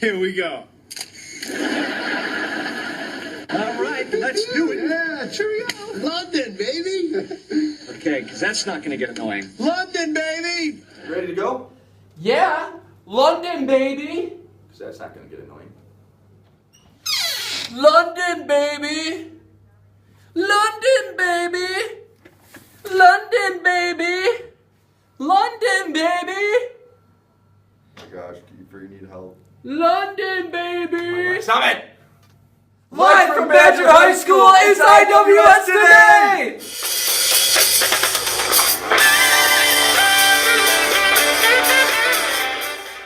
Here we go. All right, let's do it. Yeah, cheerio. London, baby. Okay, because that's not going to get annoying. London, baby. Ready to go? Yeah, London, baby. Because that's not going to get annoying. London, baby. London, baby. London, baby. London, baby. Oh my gosh, Kiefer, you need help. London, baby. Stop it! Live from Badger High School, it's IWS Today!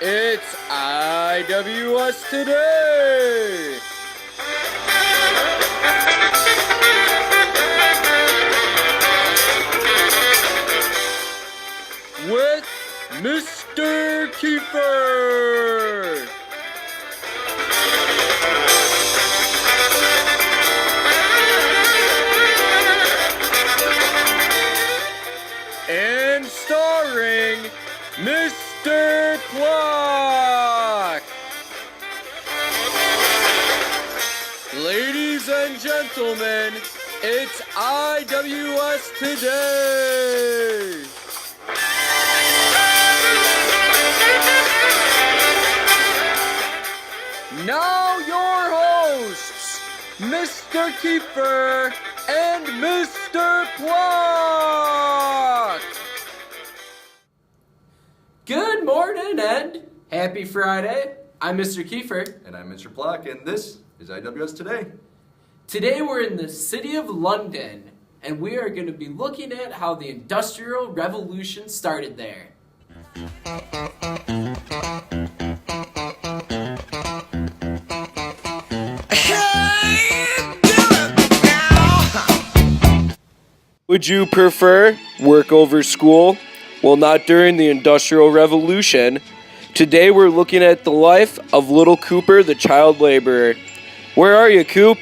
It's IWS Today! With Mr. Kiefer! And starring Mr. Clock! Ladies and gentlemen, it's IWS Today! Now your hosts, Mr. Kiefer and Mr. Clock! Good morning and happy Friday. I'm Mr. Kiefer. And I'm Mr. Block, and this is IWS Today. Today we're in the city of London, and we are going to be looking at how the Industrial Revolution started there. Would you prefer work over school? Well, not during the Industrial Revolution. Today we're looking at the life of little Cooper, the child laborer. Where are you, Coop?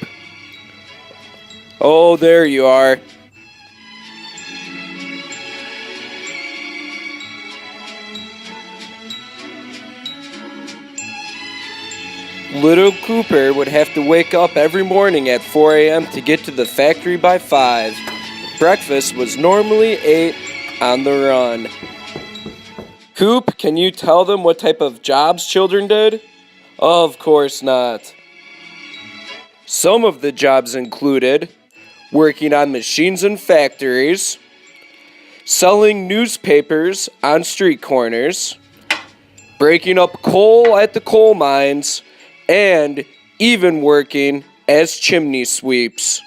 Oh, there you are. Little Cooper would have to wake up every morning at 4 a.m. to get to the factory by 5. Breakfast was normally 8 on the run. Coop, can you tell them what type of jobs children did? Of course not. Some of the jobs included working on machines in factories, selling newspapers on street corners, breaking up coal at the coal mines, and even working as chimney sweeps.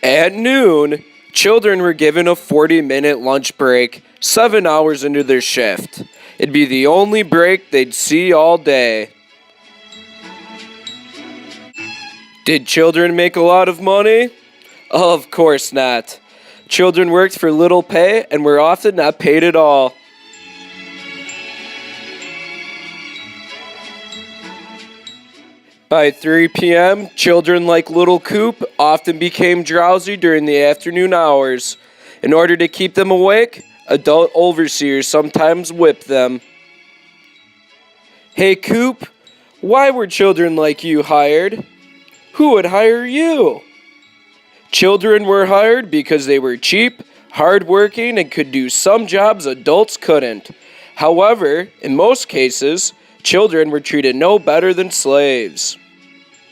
At noon, children were given a 40-minute lunch break 7 hours into their shift. It'd be the only break they'd see all day. Did children make a lot of money? Of course not. Children worked for little pay and were often not paid at all. By 3 p.m., children like little Coop often became drowsy during the afternoon hours. In order to keep them awake, adult overseers sometimes whipped them. Hey Coop, why were children like you hired? Who would hire you? Children were hired because they were cheap, hardworking, and could do some jobs adults couldn't. However, in most cases, children were treated no better than slaves.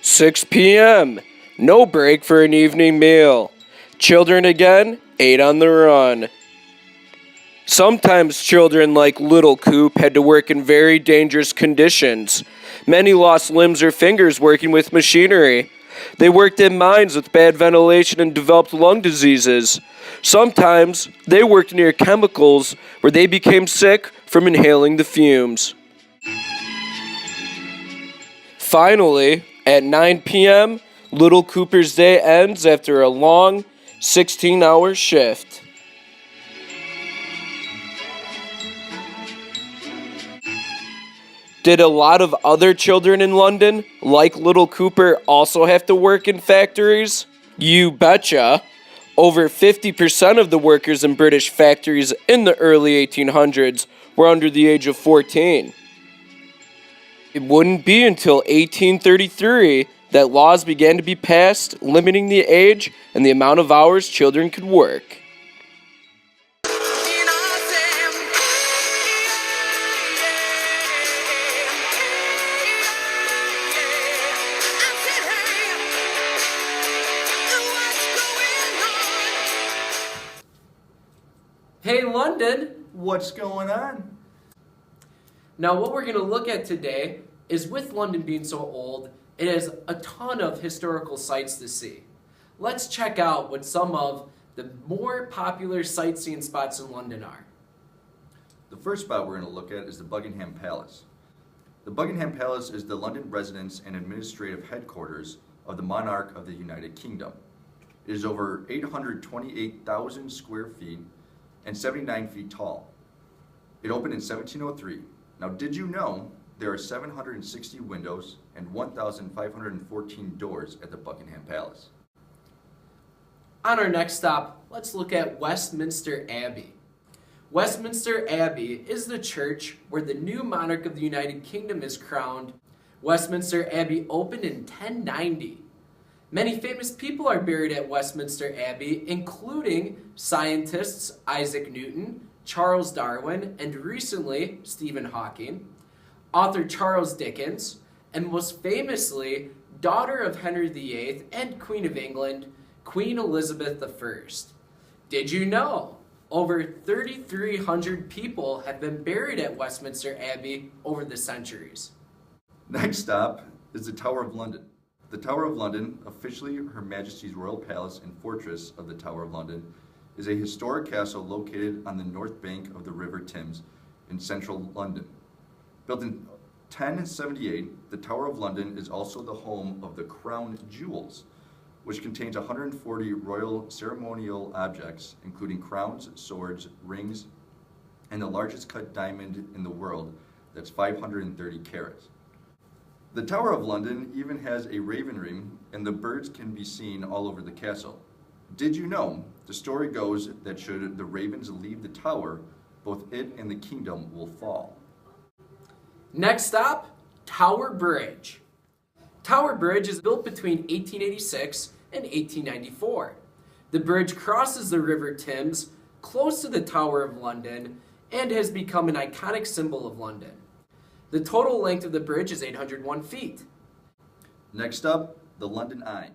6 p.m. No break for an evening meal. Children again ate on the run. Sometimes children like little Coop had to work in very dangerous conditions. Many lost limbs or fingers working with machinery. They worked in mines with bad ventilation and developed lung diseases. Sometimes they worked near chemicals where they became sick from inhaling the fumes. Finally, at 9 p.m., little Cooper's day ends after a long 16-hour shift. Did a lot of other children in London, like little Cooper, also have to work in factories? You betcha. Over 50% of the workers in British factories in the early 1800s were under the age of 14. It wouldn't be until 1833 that laws began to be passed limiting the age and the amount of hours children could work. Hey London! What's going on? Now what we're going to look at today is, with London being so old, it has a ton of historical sites to see. Let's check out what some of the more popular sightseeing spots in London are. The first spot we're going to look at is the Buckingham Palace. The Buckingham Palace is the London residence and administrative headquarters of the monarch of the United Kingdom. It is over 828,000 square feet and 79 feet tall. It opened in 1703. Now, did you know there are 760 windows and 1,514 doors at the Buckingham Palace? On our next stop, let's look at Westminster Abbey. Westminster Abbey is the church where the new monarch of the United Kingdom is crowned. Westminster Abbey opened in 1090. Many famous people are buried at Westminster Abbey, including scientists Isaac Newton, Charles Darwin, and recently Stephen Hawking, author Charles Dickens, and most famously, daughter of Henry VIII and Queen of England, Queen Elizabeth I. Did you know over 3,300 people have been buried at Westminster Abbey over the centuries? Next stop is the Tower of London. The Tower of London, officially Her Majesty's Royal Palace and Fortress of the Tower of London, is a historic castle located on the north bank of the River Thames in central London. Built in 1078, the Tower of London is also the home of the Crown Jewels, which contains 140 royal ceremonial objects, including crowns, swords, rings, and the largest cut diamond in the world that's 530 carats. The Tower of London even has a ravenry, and the birds can be seen all over the castle. Did you know, the story goes that should the ravens leave the tower, both it and the kingdom will fall. Next stop, Tower Bridge. Tower Bridge is built between 1886 and 1894. The bridge crosses the River Thames close to the Tower of London and has become an iconic symbol of London. The total length of the bridge is 801 feet. Next up, the London Eye.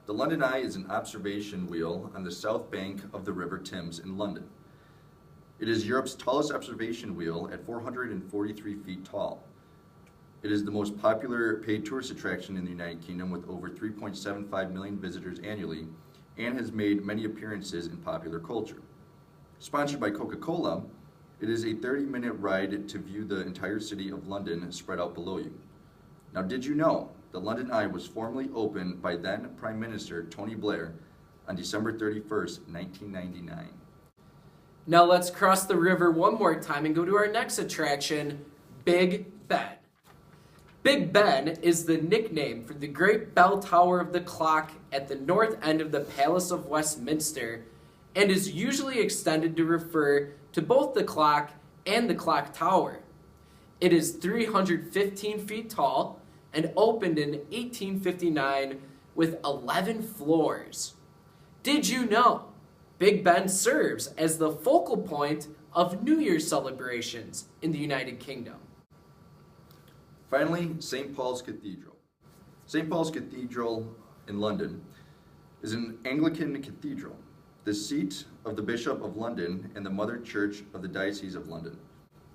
The London Eye is an observation wheel on the south bank of the River Thames in London. It is Europe's tallest observation wheel at 443 feet tall. It is the most popular paid tourist attraction in the United Kingdom with over 3.75 million visitors annually and has made many appearances in popular culture. Sponsored by Coca-Cola, it is a 30-minute ride to view the entire city of London spread out below you. Now, did you know the London Eye was formally opened by then Prime Minister Tony Blair on December 31st, 1999? Now let's cross the river one more time and go to our next attraction, Big Ben. Big Ben is the nickname for the great bell tower of the clock at the north end of the Palace of Westminster, and is usually extended to refer to both the clock and the clock tower. It is 315 feet tall and opened in 1859 with 11 floors. Did you know Big Ben serves as the focal point of New Year's celebrations in the United Kingdom? Finally, St. Paul's Cathedral. St. Paul's Cathedral in London is an Anglican cathedral, the seat of the Bishop of London and the mother church of the Diocese of London.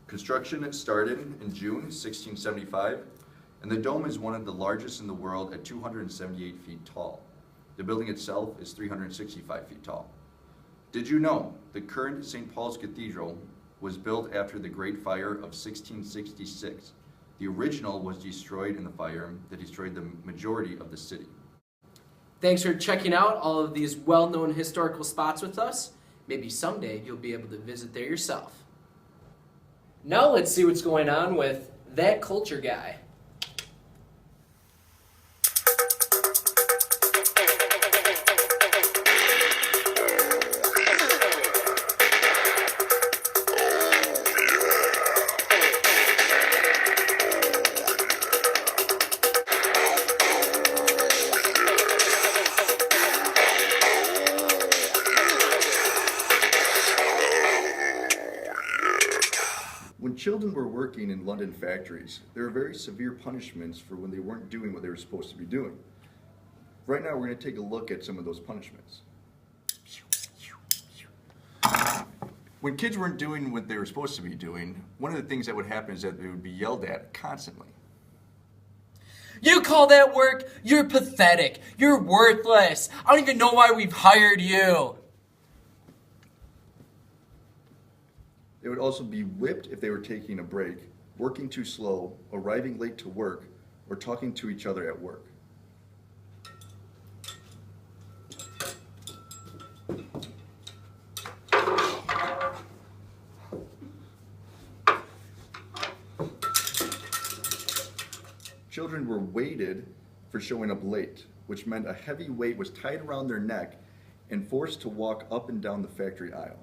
Construction started in June 1675, and the dome is one of the largest in the world at 278 feet tall. The building itself is 365 feet tall. Did you know the current St. Paul's Cathedral was built after the Great Fire of 1666? The original was destroyed in the fire that destroyed the majority of the city. Thanks for checking out all of these well-known historical spots with us. Maybe someday you'll be able to visit there yourself. Now let's see what's going on with That Culture Guy. children were working in London factories, there were very severe punishments for when they weren't doing what they were supposed to be doing. Right now, we're going to take a look at some of those punishments. When kids weren't doing what they were supposed to be doing, one of the things that would happen is that they would be yelled at constantly. You call that work? You're pathetic. You're worthless. I don't even know why we've hired you. They would also be whipped if they were taking a break, working too slow, arriving late to work, or talking to each other at work. Children were weighted for showing up late, which meant a heavy weight was tied around their neck and forced to walk up and down the factory aisle.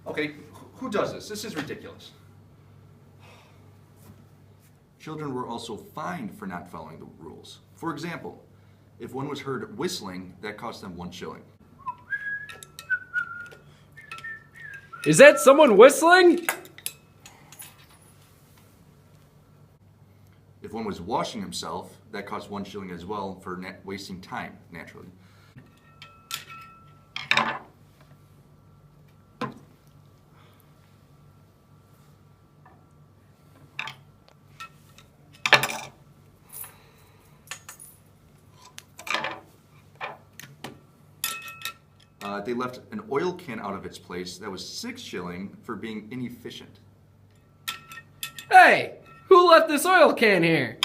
Okay, who does this? This is ridiculous. Children were also fined for not following the rules. For example, if one was heard whistling, that cost them 1 shilling. Is that someone whistling? If one was washing himself, that cost 1 shilling as well for wasting time, naturally. They left an oil can out of its place that was 6 shilling for being inefficient. Hey, who left this oil can here?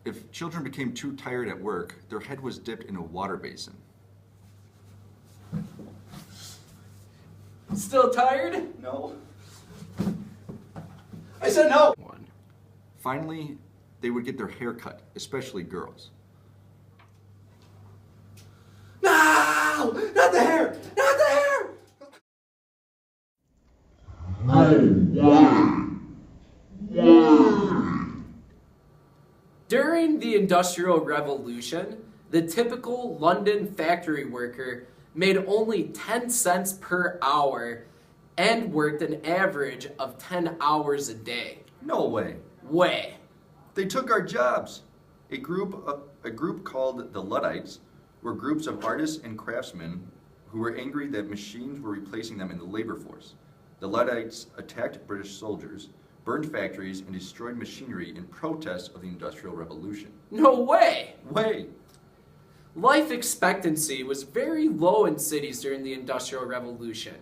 If children became too tired at work, their head was dipped in a water basin. Still tired? No. I said no! One. Finally, they would get their hair cut, especially girls. No! Not the hair! Not the hair! During the Industrial Revolution, the typical London factory worker made only 10 cents per hour and worked an average of 10 hours a day. No way. Way. They took our jobs. A group called the Luddites were groups of artists and craftsmen who were angry that machines were replacing them in the labor force. The Luddites attacked British soldiers, burned factories, and destroyed machinery in protest of the Industrial Revolution. No way! Way! Life expectancy was very low in cities during the Industrial Revolution.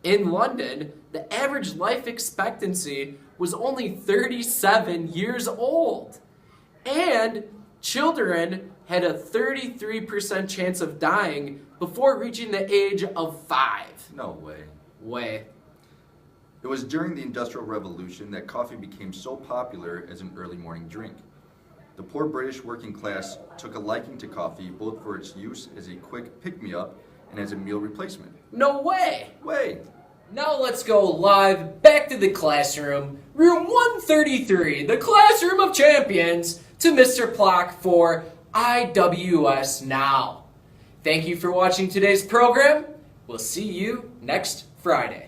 In London, the average life expectancy was only 37 years old. And children had a 33% chance of dying before reaching the age of 5. No way. Way. It was during the Industrial Revolution that coffee became so popular as an early morning drink. The poor British working class took a liking to coffee both for its use as a quick pick-me-up and as a meal replacement. No way! Way! Now let's go live back to the classroom, room 133, the classroom of champions, to Mr. Plock for IWS Now. Thank you for watching today's program. We'll see you next Friday.